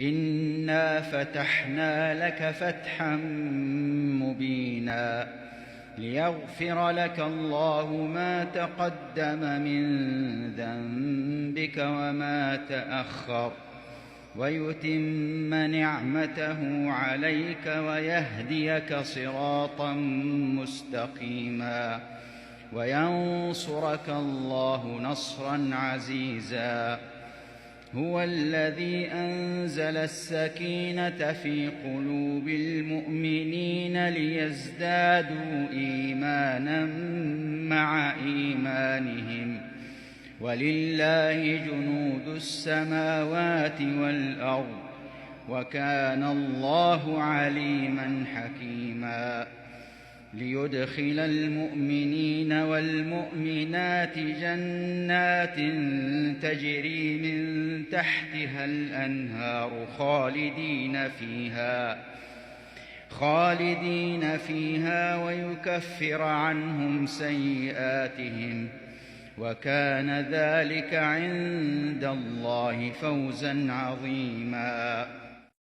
إنا فتحنا لك فتحا مبينا ليغفر لك الله ما تقدم من ذنبك وما تأخر ويتم نعمته عليك ويهديك صراطا مستقيما وينصرك الله نصرا عزيزا. هو الذي أنزل السكينة في قلوب المؤمنين ليزدادوا إيمانا مع إيمانهم ولله جنود السماوات والأرض وكان الله عليما حكيما. ليدخل المؤمنين والمؤمنات جنات تجري من تحتها الأنهار خالدين فيها ويكفر عنهم سيئاتهم وكان ذلك عند الله فوزا عظيما.